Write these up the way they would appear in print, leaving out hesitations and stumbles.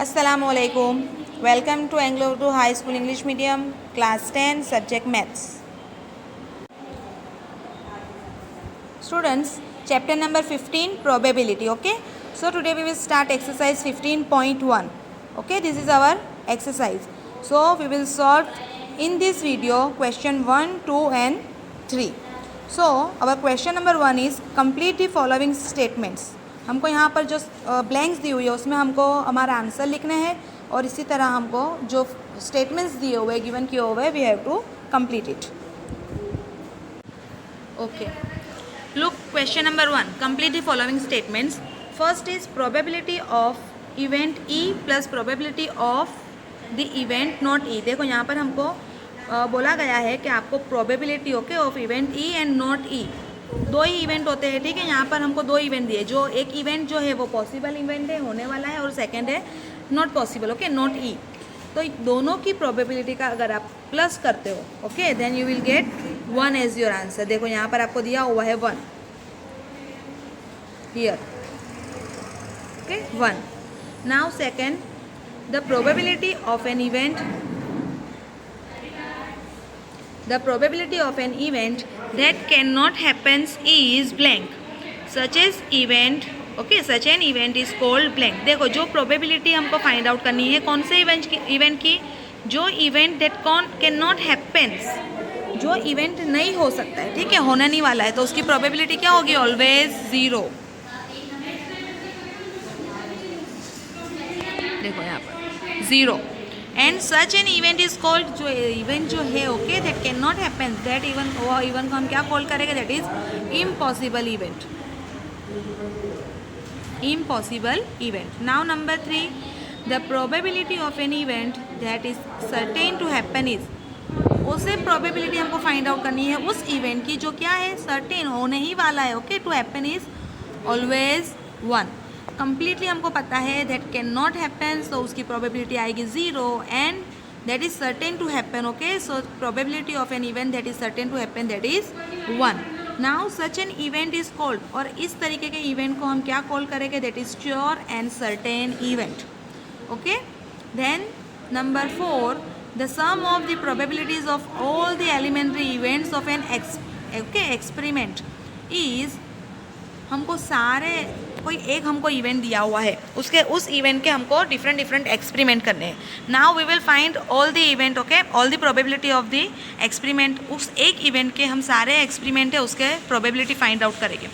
Assalamualaikum. Welcome to Anglo Urdu High School English Medium, Class 10, Subject Maths. Students, chapter number 15, Probability. Okay. So today we will start exercise 15.1. Okay, this is our exercise. So we will solve in this video question 1, 2 and 3. So our question number 1 is complete the following statements. हमको यहाँ पर जो blanks दी हुई है उसमें हमको हमारा answer लिखना है और इसी तरह हमको जो स्टेटमेंट्स दिए हुए गिवन किए हुए we have to complete it. Okay, look question number 1. Complete the following statements. First is probability of event E plus probability of the event not E. देखो यहाँ पर हमको बोला गया है कि आपको probability okay of event E and not E. दो ही इवेंट होते हैं, ठीक है. यहाँ पर हमको दो इवेंट दिए, जो एक इवेंट जो है वो पॉसिबल इवेंट है, होने वाला है, और सेकंड है नॉट पॉसिबल, ओके, नॉट ई. तो दोनों की प्रोबेबिलिटी का अगर आप प्लस करते हो okay then you will get 1 as your answer. देखो यहाँ पर आपको दिया हुआ है 1 here, okay 1. Now second, the probability of an event, the probability of an event that cannot happens is blank such as event, okay, such an event is called blank. देखो जो probability हमको find out करनी है कौन से event की, जो event that cannot happens, जो event नहीं हो सकता है, ठीक है, होना नहीं वाला है, तो उसकी probability क्या होगी, always 0. देखो यहाँ पर 0. And such an event is called, जो इवेंट जो है okay that can not happen, that event, वो इवन को हम क्या कॉल करेंगे, that is impossible event. Impossible event. Now number 3, the probability of an event that is certain to happen is, उसे probability हमको फाइंड आउट करनी है उस इवेंट की जो क्या है, सर्टेन होने ही वाला है, ओके, to happen is always 1. Completely हमको पता है that can not happen, so उसकी प्रोबेबिलिटी आएगी 0. And that is certain to happen, okay, so probability of an event that is certain to happen that is 1. Now such an event is called, और इस तरीके के event को हम क्या call करेंगे, that is sure and certain event, okay. Then number 4, the sum of the probabilities of all the elementary events of an experiment is, हमको सारे कोई एक हमको इवेंट दिया हुआ है, उसके उस इवेंट के हमको डिफरेंट एक्सपेरिमेंट करने हैं. Now we will find all the event, okay, all the probability of the experiment. उस एक इवेंट के हम सारे एक्सपेरिमेंट है उसके प्रोबेबिलिटी फाइंड आउट करेंगे.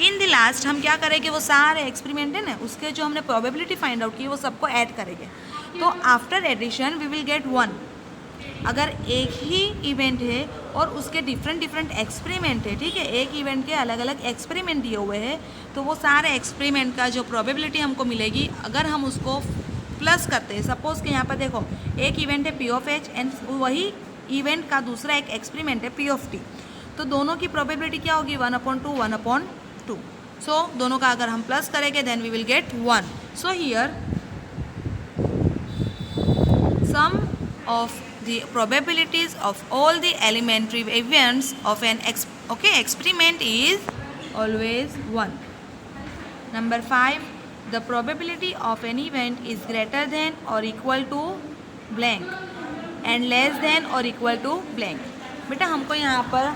इन द लास्ट हम क्या करेंगे, वो सारे एक्सपेरिमेंट है ना उसके जो हमने प्रोबेबिलिटी फाइंड आउट की वो सबको ऐड करेंगे. तो after addition we will get 1. अगर एक ही इवेंट है और उसके डिफरेंट एक्सपेरिमेंट है, ठीक है, एक इवेंट के अलग अलग एक्सपेरिमेंट दिए हुए हैं, तो वो सारे एक्सपेरिमेंट का जो प्रोबेबिलिटी हमको मिलेगी अगर हम उसको प्लस करते हैं. सपोज कि यहाँ पर देखो एक इवेंट है P ऑफ H एंड वही इवेंट का दूसरा एक एक्सपेरिमेंट है P ऑफ T, तो दोनों की प्रोबेबिलिटी क्या होगी, 1/2 1/2. सो दोनों का अगर हम प्लस करेंगे then we will get 1. So here sum of the probabilities of all the elementary events of an experiment is always 1. Number 5, the probability of an event is greater than or equal to blank and less than or equal to blank. बेटा हमको यहाँ पर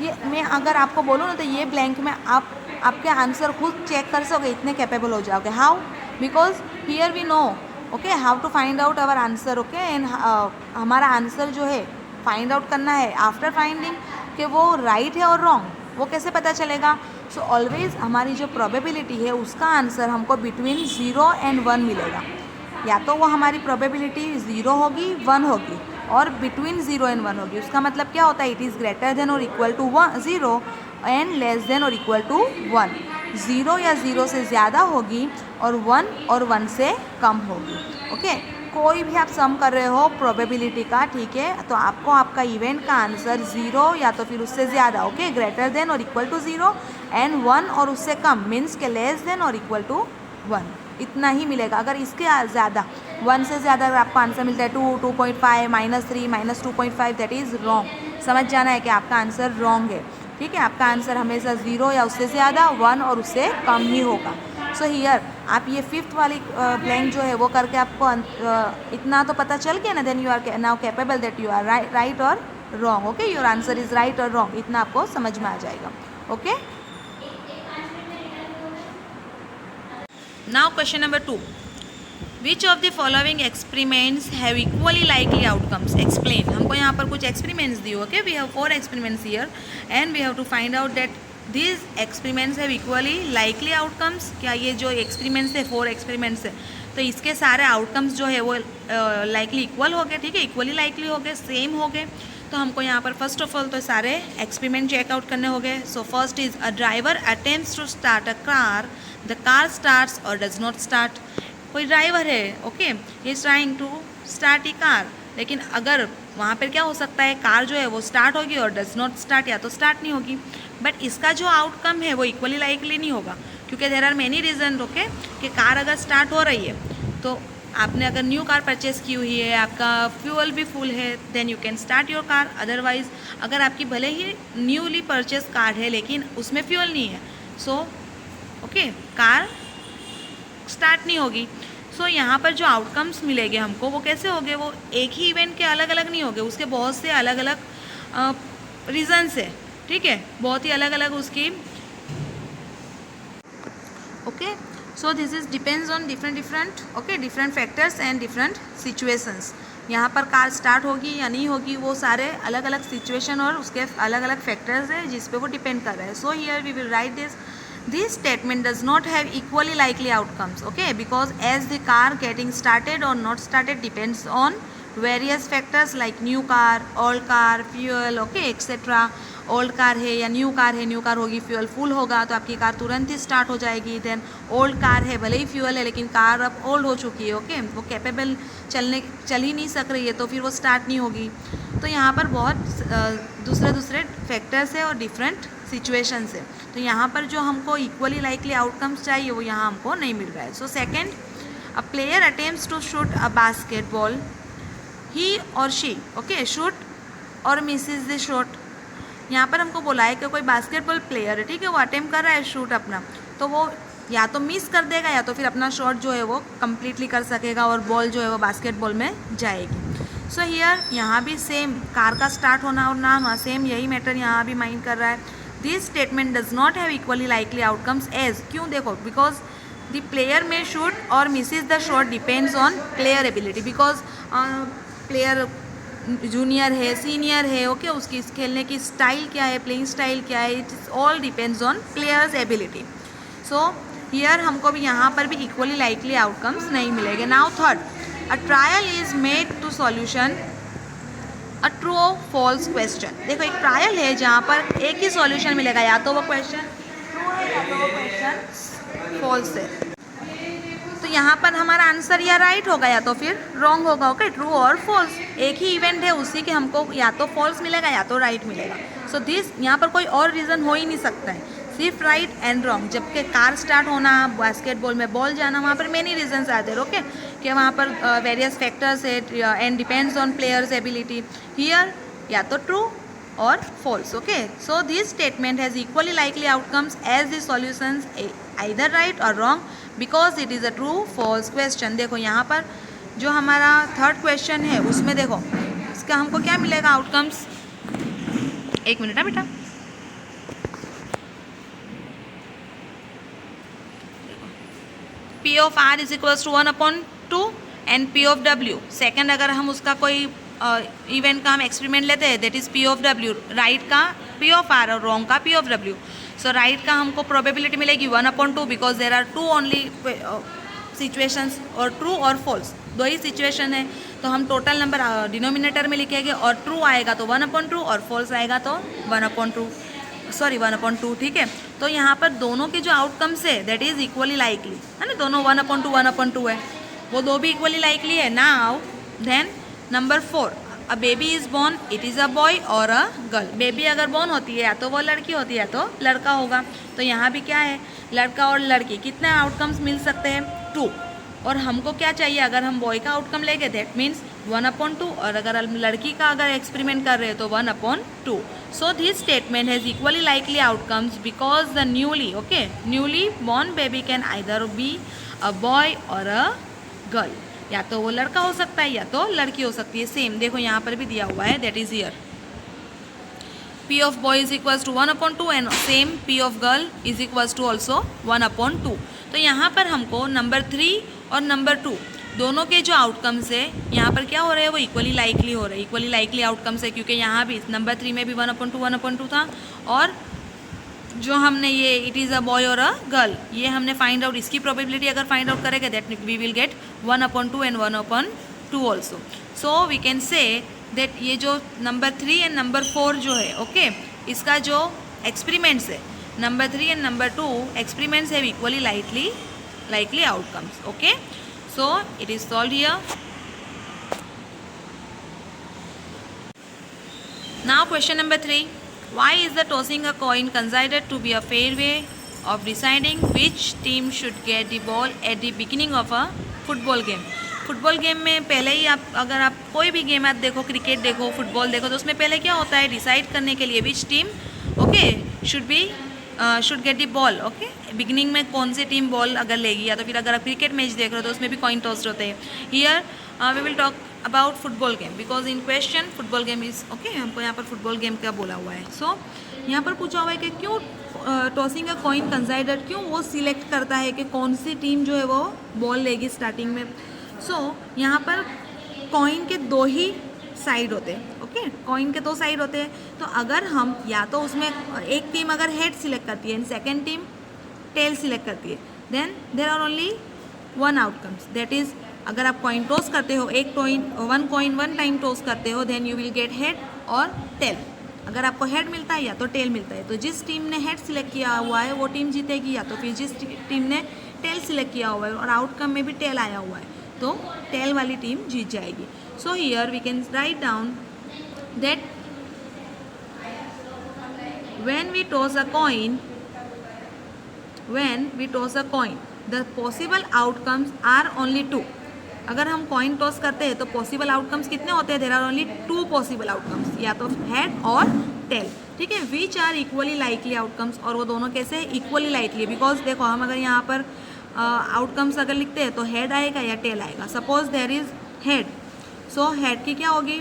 ये मैं अगर आपको बोलूँ ना तो ये ब्लैंक में आप आपके आंसर खुद चेक कर सकोगे, इतने कैपेबल हो जाओगे. How, because here we know okay how to find out our answer, okay, and हमारा आंसर जो है फाइंड आउट करना है आफ्टर फाइंडिंग कि वो राइट है और रॉन्ग, वो कैसे पता चलेगा. सो ऑलवेज हमारी जो प्रोबेबिलिटी है उसका आंसर हमको बिटवीन 0 एंड 1 मिलेगा. या तो वो हमारी प्रोबेबिलिटी 0 होगी, 1 होगी, और बिटवीन 0 एंड 1 होगी. उसका मतलब क्या होता है, इट इज़ ग्रेटर देन और equal to 0 and less than और इक्वल टू 1. 0 या 0 से ज़्यादा होगी और 1 से कम होगी, ओके. कोई भी आप सम कर रहे हो प्रोबेबिलिटी का, ठीक है, तो आपको आपका इवेंट का आंसर 0 या तो फिर उससे ज़्यादा, ओके, ग्रेटर देन और इक्वल टू 0 एंड 1 और उससे कम मीन्स के लेस देन और इक्वल टू 1, इतना ही मिलेगा. अगर इसके ज़्यादा 1 से ज़्यादा अगर आपको आंसर मिलता है 2, 2.5, -3, -2.5, दैट इज़ रॉन्ग. समझ जाना है कि आपका आंसर रॉन्ग है, ठीक है. आपका आंसर हमेशा 0 या उससे ज़्यादा, 1 और उससे कम ही होगा. सो हियर आप ये फिफ्थ वाली ब्लैंक जो है वो करके आपको इतना तो पता चल गया ना, then you are now capable that you are right और wrong. Okay, your answer is right और रॉन्ग, इतना आपको समझ में आ जाएगा. Okay, now question number 2. Which of the following experiments have equally likely outcomes? Explain. हमको यहाँ पर कुछ एक्सपेरिमेंट्स दिए. Okay, we have 4 experiments here and we have to find out that these experiments have equally likely outcomes. क्या ये जो experiments है 4 experiments है तो इसके सारे आउटकम्स जो है वो लाइकली इक्वल हो गए. ठीक है, इक्वली लाइकली हो गए, सेम हो गए. तो हमको यहाँ पर फर्स्ट ऑफ ऑल तो सारे एक्सपेरिमेंट चेकआउट करने हो गए. So first is a driver attempts to start a car, the car starts और डज नॉट स्टार्ट. कोई ड्राइवर है, okay, he is trying to start a car, लेकिन अगर वहाँ पर क्या हो सकता है, कार जो है वो स्टार्ट होगी और डज नॉट स्टार्ट, या तो स्टार्ट नहीं होगी. बट इसका जो आउटकम है वो इक्वली लाइकली नहीं होगा, क्योंकि there are many reason. Okay, कि कार अगर स्टार्ट हो रही है तो आपने अगर न्यू कार परचेस की हुई है, आपका फ्यूल भी फुल है, then you can start your car. Otherwise अगर आपकी भले ही न्यूली परचेस कार है लेकिन उसमें फ्यूल नहीं है, सो ओके, कार स्टार्ट नहीं होगी. सो यहाँ पर जो आउटकम्स मिलेंगे हमको वो कैसे होंगे, वो एक ही इवेंट के अलग अलग नहीं होंगे, उसके बहुत से अलग अलग रीजन्स है. ठीक है, बहुत ही अलग अलग उसकी. Okay, so this is depends on different okay different factors and different situations. यहाँ पर कार स्टार्ट होगी या नहीं होगी वो सारे अलग अलग सिचुएशन और उसके अलग अलग फैक्टर्स है जिस पे वो डिपेंड कर रहे हैं. So here we will write this statement does not have equally likely outcomes, okay, because as the car getting started or not started depends on various factors like new car, old car, fuel, okay, etc. Old car है या new car है, new car होगी, fuel full होगा तो आपकी car तुरंत ही start हो जाएगी. देन ओल्ड कार है, भले ही फ्यूल है लेकिन कार अब ओल्ड हो चुकी है, ओके, वो कैपेबल चल ही नहीं सक रही है तो फिर वो स्टार्ट नहीं होगी. तो यहाँ पर बहुत दूसरे फैक्टर्स है और डिफरेंट सिचुएशंस है. तो यहाँ पर जो हमको इक्वली लाइकली आउटकम्स चाहिए वो यहाँ हमको नहीं मिल रहा है. So second, a player attempts to shoot a basketball, he और शी, ओके, शूट और मिसेस द शॉट. यहाँ पर हमको बोला है कि कोई बास्केटबॉल प्लेयर है, ठीक है, वो अटेम्प्ट कर रहा है शूट अपना, तो वो या तो मिस कर देगा या तो फिर अपना शॉट जो है वो कम्प्लीटली कर सकेगा और बॉल जो है वो बास्केटबॉल में जाएगी. सो हियर यहाँ भी सेम, कार का स्टार्ट होना और ना होना सेम यही मैटर यहाँ भी माइंड कर रहा है. This statement does not have equally likely outcomes as, क्यों, देखो, बिकॉज द प्लेयर में शूट और misses the shot depends on player ability. Because player junior है, सीनियर है, ओके, उसकी खेलने की स्टाइल क्या है, प्लेइंग स्टाइल क्या है, it is all depends on players ability. So here हमको भी यहाँ पर भी इक्वली लाइकली आउटकम्स नहीं मिलेंगे. Now third, a trial is made to solution a true और फॉल्स क्वेश्चन. देखो, एक ट्रायल है जहाँ पर एक ही सॉल्यूशन मिलेगा, या तो वो क्वेश्चन ट्रू है या तो वो क्वेश्चन फॉल्स है. तो यहाँ पर हमारा आंसर या राइट होगा या तो फिर रॉन्ग होगा. ओके, ट्रू और फॉल्स एक ही इवेंट है, उसी के हमको या तो फॉल्स मिलेगा या तो राइट मिलेगा. सो दिस यहाँ पर कोई और रीज़न हो ही नहीं सकता है, सिर्फ राइट एंड रॉन्ग. जबकि कार स्टार्ट होना, बास्केटबॉल में बॉल जाना, वहाँ पर मेनी रीजन्स आते हैं, ओके, कि वहाँ पर वेरियस फैक्टर्स है and depends on players ability. Here या तो ट्रू और false. Okay, so this statement has equally likely outcomes as the solutions either right और wrong because it is a true false question. देखो यहाँ पर जो हमारा थर्ड क्वेश्चन है उसमें देखो इसका हमको क्या मिलेगा आउटकम्स. एक मिनट है बेटा. P of R is equals to 1/2 and P of W. Second अगर हम उसका कोई इवेंट का हम एक्सपेरिमेंट लेते हैं, that is P of W, right का P of R और रॉन्ग का P of W. So right का हमको प्रोबेबिलिटी मिलेगी 1/2 because there are two only situations, और ट्रू और फॉल्स दो ही सिचुएशन है. तो हम टोटल नंबर डिनोमिनेटर में लिखेंगे और ट्रू आएगा तो 1/2 और फॉल्स आएगा तो 1/2. ठीक है, तो यहाँ पर दोनों के जो आउटकम्स है दैट इज़ इक्वली लाइकली है ना, दोनों 1/2 है, वो दो भी इक्वली लाइकली है. Now then number 4, a baby is born, it is a boy और अ गर्ल. बेबी अगर बॉर्न होती है या तो वो लड़की होती है या तो लड़का होगा. तो यहाँ भी क्या है, लड़का और लड़की, कितने आउटकम्स मिल सकते हैं, 2. और हमको क्या चाहिए, अगर हम बॉय का आउटकम लेंगे दैट मीन्स 1/2, और अगर लड़की का अगर एक्सपेरिमेंट कर रहे हैं तो 1/2. सो this statement has equally likely outcomes because the newly born baby can either be a boy और अ गर्ल. या तो वो लड़का हो सकता है या तो लड़की हो सकती है. सेम देखो यहाँ पर भी दिया हुआ है, that is here P of boy is equals to 1/2 and same P of girl is equals to also 1/2. तो यहाँ पर हमको नंबर 3 और नंबर 2 दोनों के जो आउटकम्स है यहाँ पर क्या हो रहे हैं, वो इक्वली लाइकली हो रहे हैं. इक्वली लाइकली आउटकम्स है क्योंकि यहाँ भी नंबर 3 में भी 1/2 था, और जो हमने ये इट इज़ अ बॉय और अ गर्ल ये हमने फाइंड आउट, इसकी प्रोबेबिलिटी अगर फाइंड आउट करेंगे that we will get 1/2 and 1/2 also. So we can say that ये जो नंबर 3 एंड नंबर 4 जो है ओके इसका जो एक्सपेरिमेंट्स है नंबर 3 एंड नंबर 2 एक्सपेरिमेंट्स है equally likely outcomes. Okay, so it is solved here. Now question number 3. Why is the tossing a coin considered to be a fair way of deciding which team should get the ball at the beginning of a football game? Football game में पहले ही आप अगर आप कोई भी game आप देखो, cricket देखो, फुटबॉल देखो, तो उसमें पहले क्या होता है, डिसाइड करने के लिए which team okay should get the ball. Okay, beginning में कौन सी टीम बॉल अगर लेगी, या तो फिर अगर आप क्रिकेट मैच देख रहे हो तो उसमें भी कॉइन टॉस्ड होते हैं. Here we will talk about football game because in question football game is okay. हमको यहाँ पर फुटबॉल गेम का बोला हुआ है. सो यहाँ पर पूछा हुआ है कि क्यों टॉसिंग का कॉइन कंसाइडर, क्यों वो सिलेक्ट करता है कि कौन सी टीम जो है वो बॉल लेगी स्टार्टिंग में. सो यहाँ पर कॉइन के 2 ही साइड होते हैं. ओके, कॉइन के 2 साइड होते हैं. तो अगर हम या तो उसमें एक टीम अगर हेड सिलेक्ट करती है and second team tail select करती है, then there are only 1 outcomes. That is अगर आप कॉइन टॉस करते हो, वन कॉइन 1 टाइम टॉस करते हो, then you will get head और टेल. अगर आपको हेड मिलता है या तो टेल मिलता है, तो जिस टीम ने हेड सिलेक्ट किया हुआ है वो टीम जीतेगी, या तो फिर जिस टीम ने टेल सिलेक्ट किया हुआ है और आउटकम में भी टेल आया हुआ है तो टेल वाली टीम जीत जाएगी. So here we can write down that when we toss a coin the possible outcomes are only 2. अगर हम कॉइन टॉस करते हैं तो पॉसिबल आउटकम्स कितने होते हैं, there are only 2 possible outcomes, या तो हेड और टेल. ठीक है, which are equally likely outcomes, और वो दोनों कैसे इक्वली लाइकली, बिकॉज देखो हम अगर यहाँ पर आउटकम्स अगर लिखते हैं तो हेड आएगा या टेल आएगा. Suppose there is head, so head की क्या होगी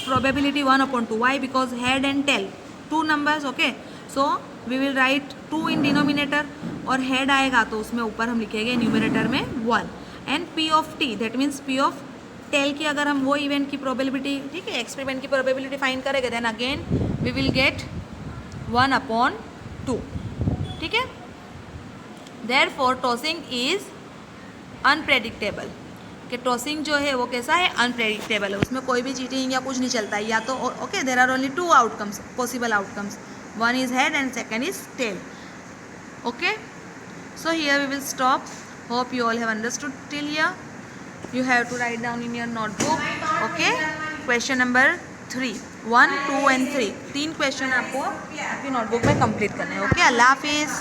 probability 1/2. Why, because head and tail 2 numbers. Okay, so we will write 2 in denominator, और हेड आएगा तो उसमें ऊपर हम लिखेंगे न्यूमिनेटर में 1. And P of T that means P of tail की अगर हम वो इवेंट की प्रोबेबिलिटी, ठीक है, एक्सपेरिमेंट की प्रोबेबिलिटी फाइंड करेंगे, then again we will get 1/2. ठीक है, देयरफॉर टॉसिंग इज अनप्रेडिक्टेबल. कि टॉसिंग जो है वो कैसा है, अनप्रेडिक्टेबल है, उसमें कोई भी चीटिंग या कुछ नहीं चलता है. या तो okay there are only 2 outcomes, possible outcomes, 1 is head and second is tail. Okay, so here we will stop. Hope you all have understood till here. You have to write down in your notebook. Okay, question number 3, 1, 2 and 3 question आपको आपकी notebook में complete करने हैं. Okay, अल्लाह हाफिज़.